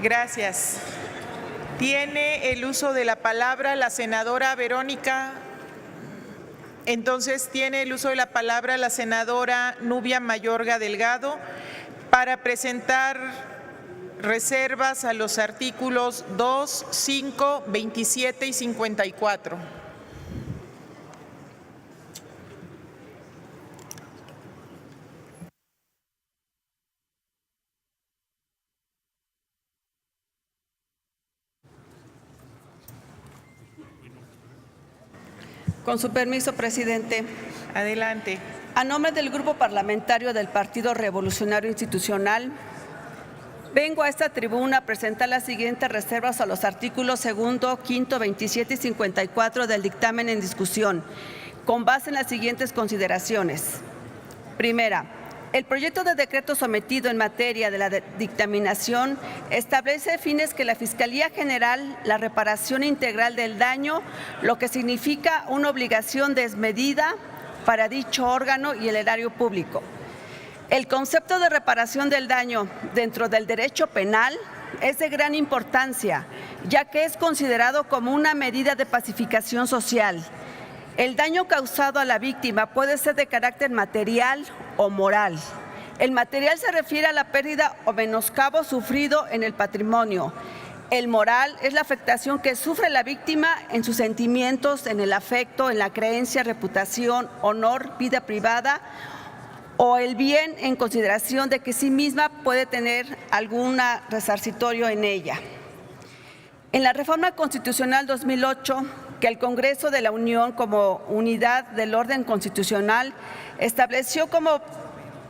Gracias. Tiene el uso de la palabra la senadora Verónica. Entonces, tiene el uso de la palabra la senadora Nubia Mayorga Delgado para presentar reservas a los artículos 2, 5, 27 y 54. Con su permiso, presidente. Adelante. A nombre del Grupo Parlamentario del Partido Revolucionario Institucional, vengo a esta tribuna a presentar las siguientes reservas a los artículos 2, 5, 27 y 54 del dictamen en discusión, con base en las siguientes consideraciones. Primera, el proyecto de decreto sometido en materia de la dictaminación establece fines que la Fiscalía General la reparación integral del daño, lo que significa una obligación desmedida para dicho órgano y el erario público. El concepto de reparación del daño dentro del derecho penal es de gran importancia, ya que es considerado como una medida de pacificación social. El daño causado a la víctima puede ser de carácter material o moral. El material se refiere a la pérdida o menoscabo sufrido en el patrimonio. El moral es la afectación que sufre la víctima en sus sentimientos, en el afecto, en la creencia, reputación, honor, vida privada o el bien en consideración de que sí misma puede tener algún resarcitorio en ella. En la Reforma Constitucional 2008, que el Congreso de la Unión como unidad del orden constitucional estableció como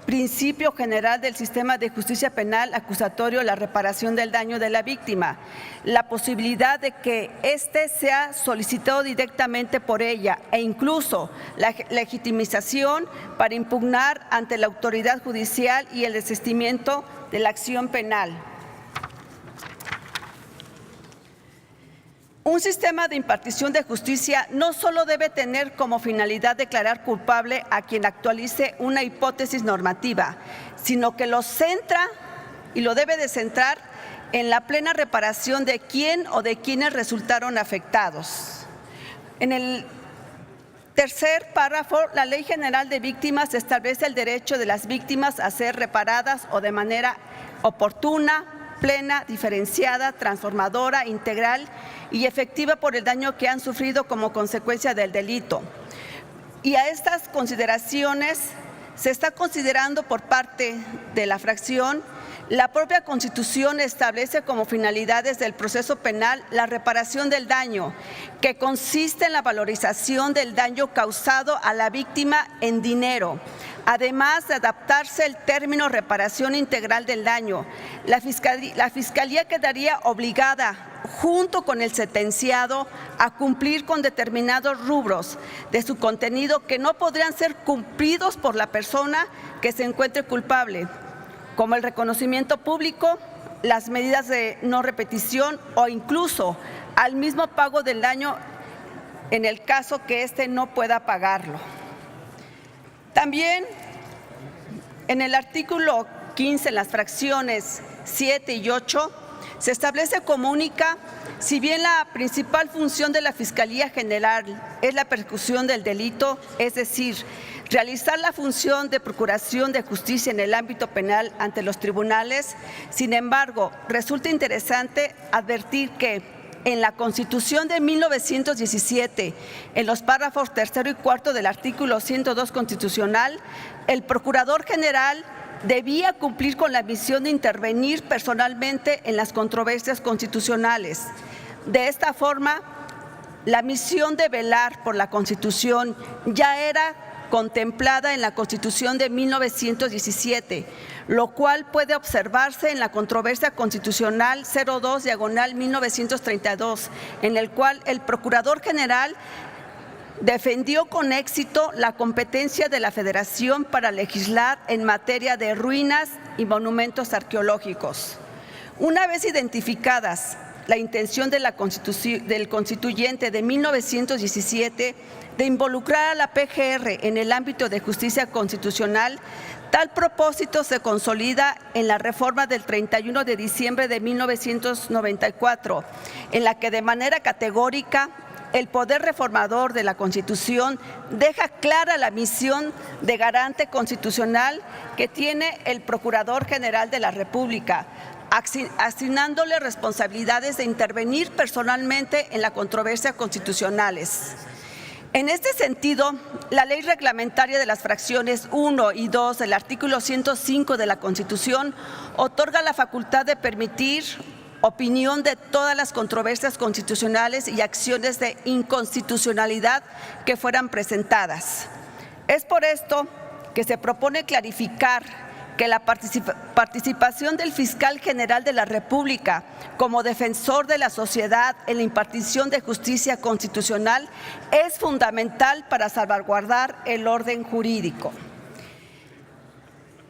principio general del sistema de justicia penal acusatorio la reparación del daño de la víctima, la posibilidad de que éste sea solicitado directamente por ella e incluso la legitimización para impugnar ante la autoridad judicial y el desistimiento de la acción penal. Un sistema de impartición de justicia no solo debe tener como finalidad declarar culpable a quien actualice una hipótesis normativa, sino que lo centra y lo debe de centrar en la plena reparación de quién o de quienes resultaron afectados. En el tercer párrafo, la Ley General de Víctimas establece el derecho de las víctimas a ser reparadas o de manera oportuna, plena, diferenciada, transformadora, integral y efectiva por el daño que han sufrido como consecuencia del delito. Y a estas consideraciones se está considerando por parte de la fracción, la propia Constitución establece como finalidades del proceso penal la reparación del daño, que consiste en la valorización del daño causado a la víctima en dinero. Además de adaptarse el término reparación integral del daño, la Fiscalía quedaría obligada, junto con el sentenciado, a cumplir con determinados rubros de su contenido que no podrían ser cumplidos por la persona que se encuentre culpable, como el reconocimiento público, las medidas de no repetición o incluso al mismo pago del daño en el caso que éste no pueda pagarlo. También en el artículo 15, en las fracciones 7 y 8, se establece como única, si bien la principal función de la Fiscalía General es la persecución del delito, es decir, realizar la función de procuración de justicia en el ámbito penal ante los tribunales. Sin embargo, resulta interesante advertir que en la Constitución de 1917, en los párrafos 3 y 4 del artículo 102 constitucional, el Procurador General debía cumplir con la misión de intervenir personalmente en las controversias constitucionales. De esta forma, la misión de velar por la Constitución ya era contemplada en la Constitución de 1917, lo cual puede observarse en la controversia constitucional 02/1932, en el cual el Procurador General defendió con éxito la competencia de la Federación para legislar en materia de ruinas y monumentos arqueológicos. Una vez identificadas la intención de del constituyente de 1917 de involucrar a la PGR en el ámbito de justicia constitucional, Tal propósito se consolida en la reforma del 31 de diciembre de 1994, en la que de manera categórica el poder reformador de la Constitución deja clara la misión de garante constitucional que tiene el Procurador General de la República, asignándole responsabilidades de intervenir personalmente en las controversias constitucionales. En este sentido, la ley reglamentaria de las fracciones 1 y 2 del artículo 105 de la Constitución otorga la facultad de permitir opinión de todas las controversias constitucionales y acciones de inconstitucionalidad que fueran presentadas. Es por esto que se propone clarificar que la participación del fiscal general de la República como defensor de la sociedad en la impartición de justicia constitucional es fundamental para salvaguardar el orden jurídico.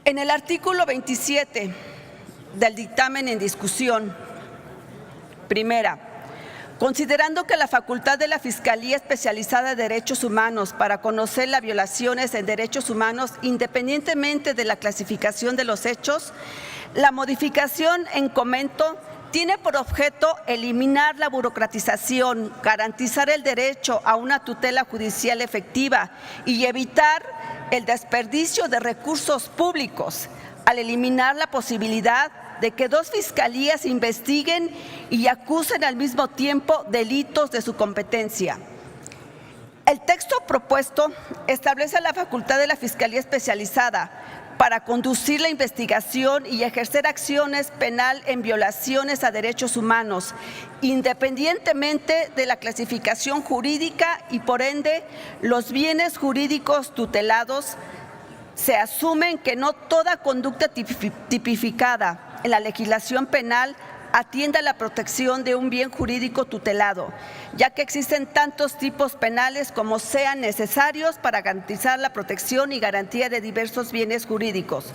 En el artículo 27 del dictamen en discusión, primera, considerando que la facultad de la Fiscalía Especializada de Derechos Humanos para conocer las violaciones en derechos humanos independientemente de la clasificación de los hechos, la modificación en comento tiene por objeto eliminar la burocratización, garantizar el derecho a una tutela judicial efectiva y evitar el desperdicio de recursos públicos al eliminar la posibilidad de que dos fiscalías investiguen y acusen al mismo tiempo delitos de su competencia. El texto propuesto establece la facultad de la Fiscalía Especializada para conducir la investigación y ejercer acciones penal en violaciones a derechos humanos, independientemente de la clasificación jurídica y, por ende, los bienes jurídicos tutelados. Se asumen que no toda conducta tipificada en la legislación penal atiende a la protección de un bien jurídico tutelado, ya que existen tantos tipos penales como sean necesarios para garantizar la protección y garantía de diversos bienes jurídicos,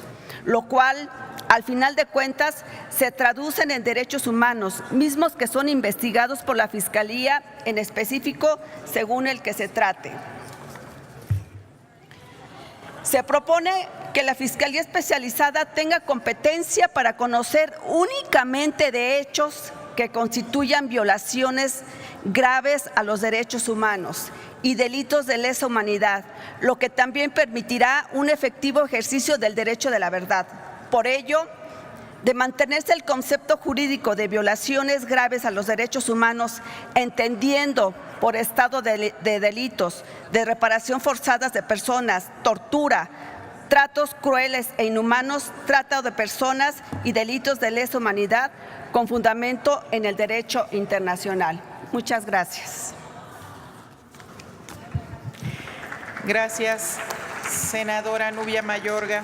lo cual, al final de cuentas, se traducen en derechos humanos, mismos que son investigados por la Fiscalía en específico según el que se trate. Se propone que la Fiscalía Especializada tenga competencia para conocer únicamente de hechos que constituyan violaciones graves a los derechos humanos y delitos de lesa humanidad, lo que también permitirá un efectivo ejercicio del derecho de la verdad. Por ello, de mantenerse el concepto jurídico de violaciones graves a los derechos humanos, entendiendo por estado de delitos, de reparación forzadas de personas, tortura, tratos crueles e inhumanos, trata de personas y delitos de lesa humanidad con fundamento en el derecho internacional. Muchas gracias. Gracias, senadora Nubia Mayorga.